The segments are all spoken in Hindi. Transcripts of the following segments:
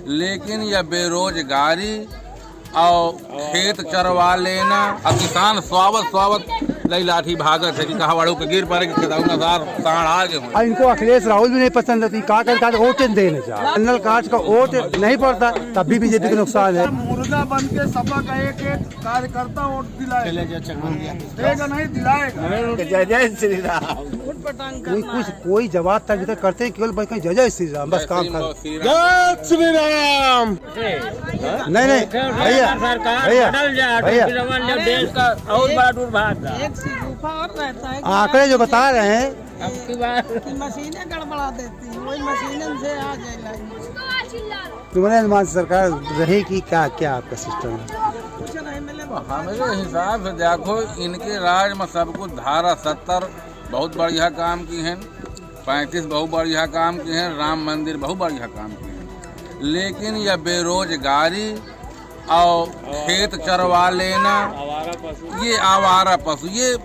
लेकिन यह बेरोजगारी और खेत चरवा लेना और किसान स्वावत लई लाठी भागत है कि कहा वाड़ों के गिर पड़े कि ताण आ गए। इनको अखिलेश राहुल भी नहीं पसंद होती, का वोट देने जा जनरल कास्ट का वोट नहीं पड़ता, तब भी बीजेपी का नुकसान है। मुर्गा बन के सपा का एक कार्यकर्ता वोट दिलाएगा नहीं दिलाएगा। जय श्री राम। कुछ कोई जवाब तक तक करते हैं, केवल जय जय श्री राम बस काम कर। जय श्री राम। नहीं भैया देश का और बड़ा दुर्भाग्य आंकड़े जो बता रहे हैं मशीनें गड़बड़ा देती हैं, वही मशीनें से आ जाए। तुम्हारे अनुमान सरकार रहेगी क्या आपका सिस्टम है? कुछ नहीं मिलेगा। हमारे हिसाब से देखो इनके राज में सब कुछ धारा 70 बहुत बढ़िया काम की है, 35 बहुत बढ़िया काम की है, राम मंदिर बहुत बढ़िया काम की है, लेकिन यह बेरोजगारी और खेत चरवा लेना, ये आवारा पशु, ये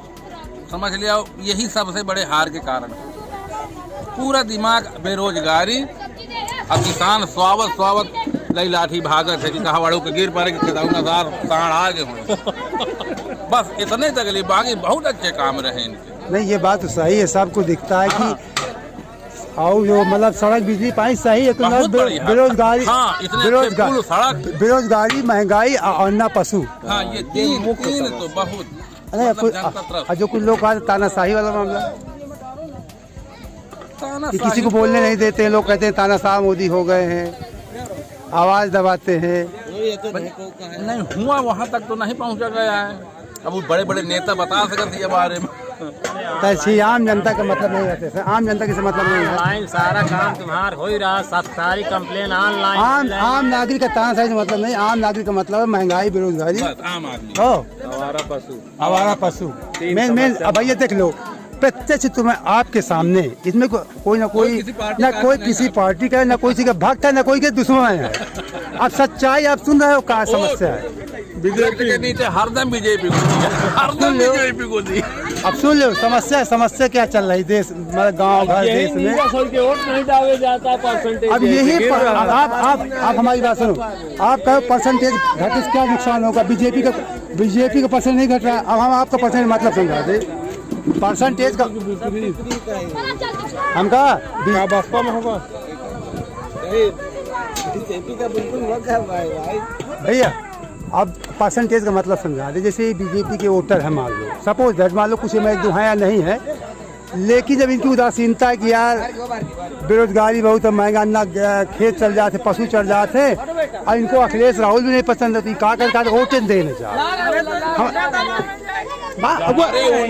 समझ लिया यही सबसे बड़े हार के कारण है। पूरा दिमाग बेरोजगारी और किसान स्वावत लई लाठी भागत है कि कहा वाड़ों के गिर पड़े कि ताण आ गए। बस इतने तकलीफ, बाकी बहुत अच्छे काम रहे इनके। नहीं ये बात तो सही है, सबको दिखता है कि और जो मतलब सड़क बिजली पानी सही है, तो बेरोजगारी बेरोजगारी महंगाई और अन्ना पशु, हाँ ये तीन तो बहुत। अरे जो कुछ लोग कहते तानाशाही वाला मामला कि किसी को बोलने नहीं देते हैं, लोग कहते हैं तानाशाह मोदी हो गए हैं, आवाज दबाते हैं। नहीं हुआ वहाँ तक तो नहीं पहुँचा गया है, अब वो बड़े बड़े नेता बता सकते हैं बारे में। आम जनता का मतलब नहीं रहते, आम जनता के मतलब नहीं है। ऑनलाइन सारा काम तुम्हार हो ही रहा, सारी कंप्लेन ऑनलाइन। आम नागरिक का तानाशाही का मतलब नहीं, आम नागरिक का मतलब है महंगाई, बेरोजगारी, आम आदमी हो आवारा पशु मेन। अब भैया देख लो प्रत्यक्ष तुम्हें आपके सामने, इसमें कोई ना कोई किसी पार्टी का, ना कोई का भक्त है, ना कोई के दुश्मन है। अब सच्चाई आप सुन रहे हो, क्या समस्या है? बीजेपी के नीचे हरदम बीजेपी को दी। अब सुन लो समस्या क्या चल रही देश, मतलब गांव घर देश में वोट नहीं डाले जाता परसेंटेज। अब यही आप हमारी बात सुनो, आप कहो परसेंटेज घटे क्या नुकसान होगा? बीजेपी का परसेंट नहीं घट रहा है। अब हम आपका परसेंट मतलब समझा दे, परसेंटेज का हम कहा बसपा में होगा भैया। अब परसेंटेज का मतलब समझा दे, जैसे बीजेपी के वोटर है मान लो, सपोज मान लो कुछ में एक दो हैं या नहीं है, लेकिन जब इनकी उदासीनता है कि यार बेरोजगारी बहुत है, महंगा अन्ना खेत चल जाते, पशु चढ़ जाते, और इनको अखिलेश राहुल भी नहीं पसंद होती, का वोट देने जा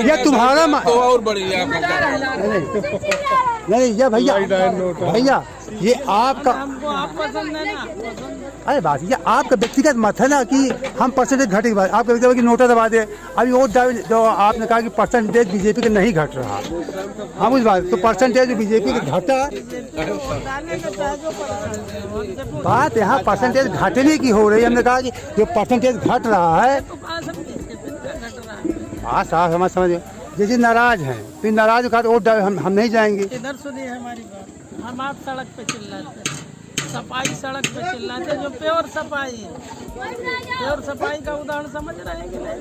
ये तुम्हारा और बढ़िया नहीं ये भैया ये आपका, अरे बात ये आपका व्यक्तिगत मत है ना कि हम परसेंटेज घटे की बात, आपका व्यक्तिगत कि नोटा दबा दे। अभी वोट जो आपने कहा कि परसेंटेज बीजेपी का नहीं घट रहा, हम उस बात तो परसेंटेज बीजेपी का घटा, बात यहाँ परसेंटेज घटने की हो रही है। हमने कहा कि जो परसेंटेज घट रहा है, हाँ साहब समझ जैसे नाराज हैं, फिर नाराज का वोट हम नहीं जाएंगे। इधर सुनिए हमारी बात, हम आप सड़क पे चिल्लाते हैं, सफाई सड़क पे चिल्लाते हैं, जो प्योर सफाई है, प्योर सफाई का उदाहरण समझ रहे हैं कि नहीं?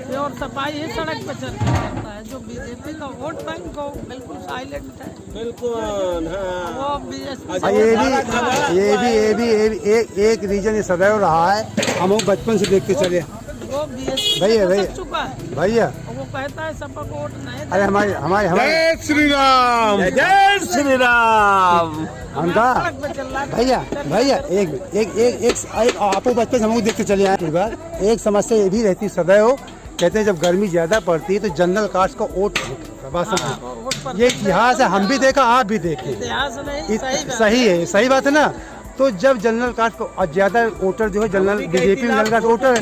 प्योर सफाई ही सड़क पे चल करता है। जो बीजेपी का वोट बैंक को बिल्कुल साइलेंट है, बिल्कुल वो ये भी एक रीजन ये सदैव रहा है, हम बचपन से देखते चले भैया वो कहता है सबको वोट नहीं। अरे हमारे जय श्री राम। जय श्री राम। हम कहा भैया एक आपको बचपन से हम देखते चले आए। एक समस्या ये भी रहती सदैव, कहते हैं जब गर्मी ज्यादा पड़ती है तो जनरल कास्ट का वोट ये इतिहास है, हम भी देखा आप भी देखे, सही है, सही बात है ना। तो जब जनरल कास्ट को ज्यादा वोटर जो है general BJP general caste voter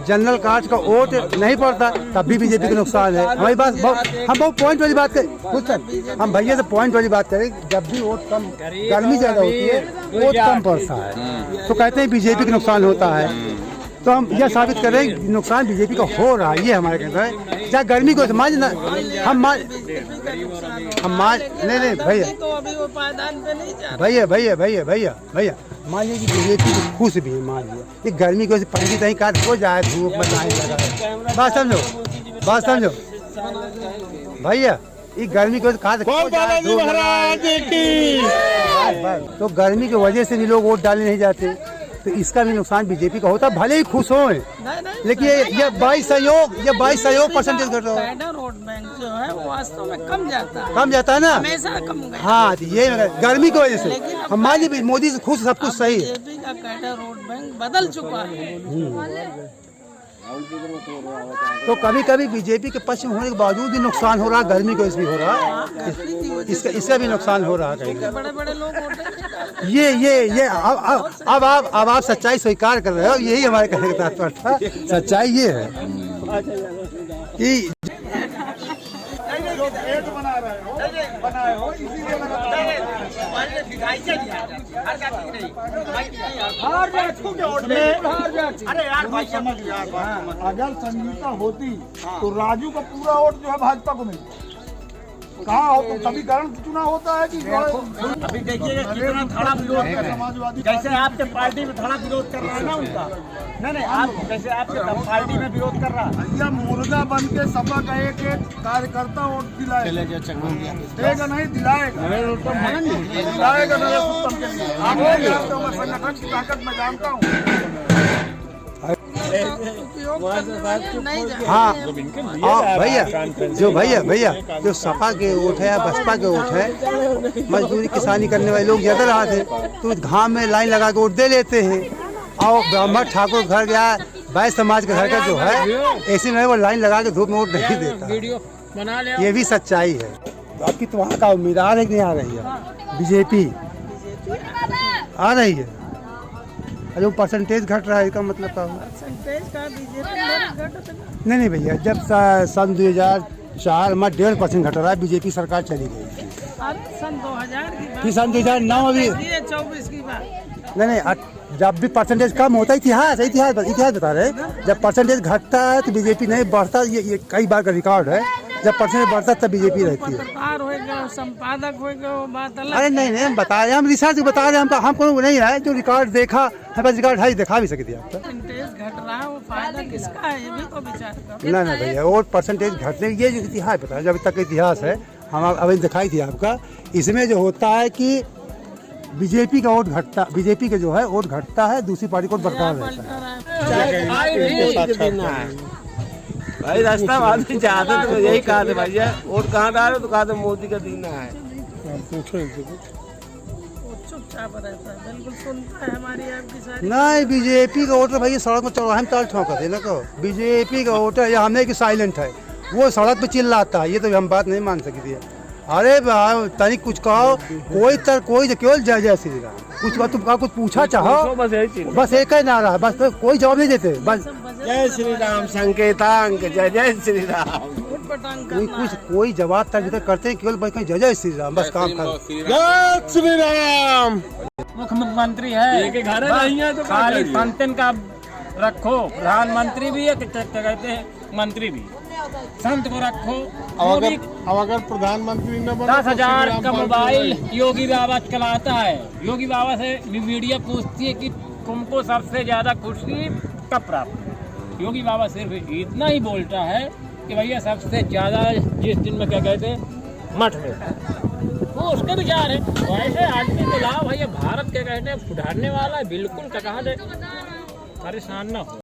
general caste का वोट नहीं पड़ता, तब भी बीजेपी का नुकसान है। हमारी बात हम बहुत पॉइंट वाली बात करें, हम भैया से पॉइंट वाली बात करें, जब भी वोट कम, गर्मी ज्यादा होती है वोट कम पड़ता है, तो कहते हैं बीजेपी का नुकसान होता है। तो हम यह साबित करें नुकसान बीजेपी का हो रहा है, ये हमारे कहना है। जहाँ गर्मी को मान ना हम मान नहीं भैया, तो अभी वो पायदान पे नहीं जा भैया मान लीजिए कि बीजेपी तो खुश भी है, मान लिया ये गर्मी की वजह से पंडित कहीं काट हो जाए, धूप में नहीं लगा, बात समझो भैया, ये गर्मी की वजह से तो गर्मी की वजह से भी लोग वोट डालने नहीं जाते, तो इसका भी नुकसान बीजेपी का होता, भले ही खुश हो, लेकिन ये 22 सहयोग परसेंटेज कर रहा है। वोट बैंक जो है वो वास्तव में कम जाता है ना, हमेशा कम गया। हाँ, तो ये गर्मी की वजह से हम मान लीजिए मोदी से खुश, सब कुछ सही है। बीजेपी का कैडर वोट बैंक बदल चुका है। तो कभी कभी बीजेपी के पक्ष में होने के बावजूद भी नुकसान हो रहा है, गर्मी को भी हो रहा है, इसका भी नुकसान हो रहा है। बड़े लोग ये अब आप सच्चाई स्वीकार कर रहे हो, यही हमारे कहने का तात्पर्य था। सच्चाई ये है कि बनाए हो इसीलिए अरे यार भाई समझ यार, अगर संगीता होती तो राजू का पूरा वोट जो है भाजपा को मिलता। कहाँ हो तो कभी कारण चुनाव होता है कि अभी देखिए कितना धड़ा विरोध कर रहे हैं, जैसे आपके पार्टी में धड़ा विरोध कर रहा है ना उनका, नहीं आप जैसे आपके पार्टी में विरोध कर रहा है, या मुर्गा बन के सपा का एक कार्यकर्ता वोट दिलाएगा, देगा नहीं दिलाएगा, दिलाएगा नरेश के लिए। मैं संगठन की ताकत में जानता हूँ। हाँ भैया जो सपा के वोट है या बसपा के वोट है, मजदूरी किसानी करने वाले लोग ज्यादा रहा थे, तो घाम में लाइन लगा के वोट दे लेते हैं। और ब्राह्मण ठाकुर घर गया, बैस समाज के घर का जो है, ऐसे में वो लाइन लगा के धूप में वोट नहीं देता। ये भी सच्चाई है। आपकी तो वहाँ का उम्मीदवार है कि नहीं आ रही है बीजेपी? आ रही है। अरे वो परसेंटेज घट रहा है, इसका मतलब क्या हुआ? नहीं भैया, जब सन 2004 में 1.5% घट रहा है, बीजेपी सरकार चली गई। सन 2000 की बात, फिर सन 2009 अभी 24 की बात। नहीं, जब भी परसेंटेज कम होता है, इतिहास बता रहे, जब परसेंटेज घटता है तो बीजेपी नहीं बढ़ता, ये कई बार का रिकॉर्ड है। जब परसेंटेज बढ़ता तब बीजेपी रहती है। संपादक होगा वो बात अलग। अरे नहीं बता रहे, हम रिसर्च बता रहे हैं, हमको नहीं है जो रिकॉर्ड देखा है, बस रिकॉर्ड है, दिखा भी सकती है आपको। परसेंटेज घट रहा है, वो फायदा किसका है, ये भी तो विचार करो। नहीं भैया, और परसेंटेज घटने ये जो इतिहास बता, जब तक इतिहास है, हम अभी दिखाई थी आपका, इसमें जो होता है कि बीजेपी का वोट घटता, बीजेपी का जो है वोट घटता है, दूसरी पार्टी को बरकरार रहता है। भाई रास्ता आदमी चाहते तो यही कहा थे भैया, वोट कहाँ डालो तो कहा मोदी का देना है। चुपचाप रहता है, बिल्कुल सुनता है हमारी आपकी सारी। नहीं, बीजेपी का वोटर भैया सड़क में चौराहे में ताल ठोकते ना, को बीजेपी का वोटर या हमने कि साइलेंट है, वो सड़क पे चिल्लाता है, ये तो हम बात नहीं मान सकती है। अरे तनिक कुछ कहो, कोई केवल जय जय श्री राम, कुछ बात तुम कुछ पूछा चाहो, बस एक ही नारा है, बस कोई जवाब नहीं देते, बस जय श्री राम संकेतांक, जय श्री राम। कोई जवाब तक करते हैं, केवल बस जय जय श्री राम, बस काम कर। जय श्री राम। मुख्यमंत्री है, घर नहीं है तो खाली पंतन का रखो, प्रधानमंत्री भी है, क्या कहते हैं मंत्री भी, संत को रखो। अब अगर प्रधानमंत्री न बने 10,000 का मोबाइल योगी बाबा चलाता है, योगी बाबा से मीडिया पूछती है कि तुमको सबसे ज्यादा खुशी कब प्राप्त? योगी बाबा सिर्फ इतना ही बोलता है कि भैया सबसे ज्यादा जिस दिन में क्या कहते हैं मठ में, वो उसके विचार है। वैसे आदमी को लाभ भैया, भारत के कहते हैं सुधारने वाला है, बिल्कुल कहा दे, परेशान न हो।